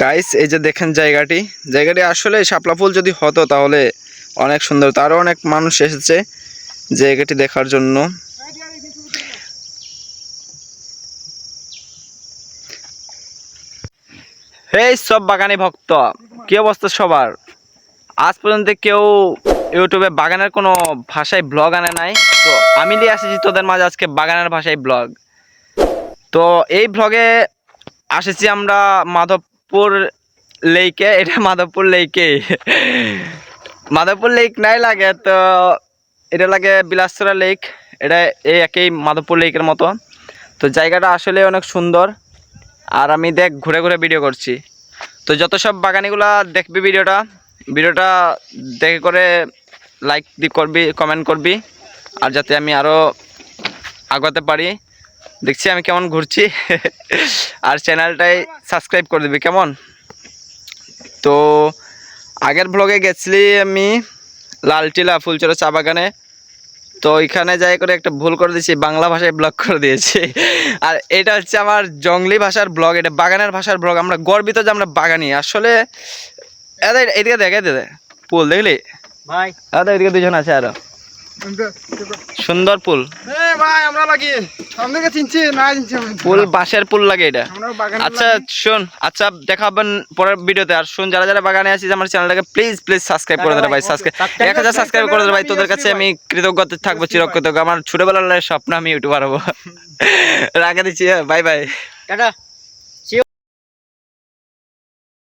Guys এই যে দেখেন জায়গাটি আসলে শাপলা ফুল যদি হতো তাহলে অনেক সুন্দর। তারও অনেক মানুষ এসেছে জায়গাটি দেখার জন্য। এই সব বাগানি ভক্ত, কি অবস্থা সবার? আজ পর্যন্ত কেউ ইউটিউবে বাগানের কোনো ভাষায় ব্লগ আনে নাই, তো আমি নিয়ে আসেছি তোদের মাঝে আজকে বাগানের ভাষায় ব্লগ। তো এই ব্লগে আসেছি আমরা মাধবপুর লেকে। এটা মাধবপুর লেকে, মাধবপুর লেক নাই লাগে, তো এটা লাগে বিলাসচরা লেক। এটা এই একই মাধবপুর লেকের মতো। তো জায়গাটা আসলে অনেক সুন্দর, আর আমি দেখ ঘুরে ঘুরে ভিডিও করছি। তো যত সব বাগানিগুলা দেখবি ভিডিওটা দেখে করে লাইক করবি, কমেন্ট করবি, আর যাতে আমি আরও আগাতে পারি। দেখছি আমি কেমন ঘুরছি আর চ্যানেলটাই সাবস্ক্রাইব করে দিবি কেমন। তো আগের ব্লগে গেছিলি আমি লালটিলা ফুলচরা চা বাগানে, তো ওইখানে যাই করে একটা ভুল করে দিয়েছি, বাংলা ভাষায় ব্লগ করে দিয়েছি। আর এটা হচ্ছে আমার জঙ্গলি ভাষার ব্লগ, এটা বাগানের ভাষার ব্লগ। আমরা গর্বিত যে আমরা বাগানি আসলে। এদিকে দেখ, এদিকে পুল দেখলি ভাই, এদিকে দুজন আছে আরো, সুন্দর পুল। ভাই আমরা লাগি সামনে চিনছি না, চিনছি পুল বাঁশের পুল লাগে এটা। আচ্ছা শোন, আচ্ছা দেখাবেন পরের ভিডিওতে। আর শোন, যারা যারা বাগানে আছিস আমার চ্যানেলটাকে প্লিজ সাবস্ক্রাইব করে দেবে ভাই। 1000 সাবস্ক্রাইব করে দেবে ভাই। তোদের কাছে আমি কৃতজ্ঞ থাকবো, চিরকৃতজ্ঞ। আমার ছোটবেলার স্বপ্ন আমি ইউটিউবার হবো। রাখে দিচ্ছি, বাই বাই, টাটা।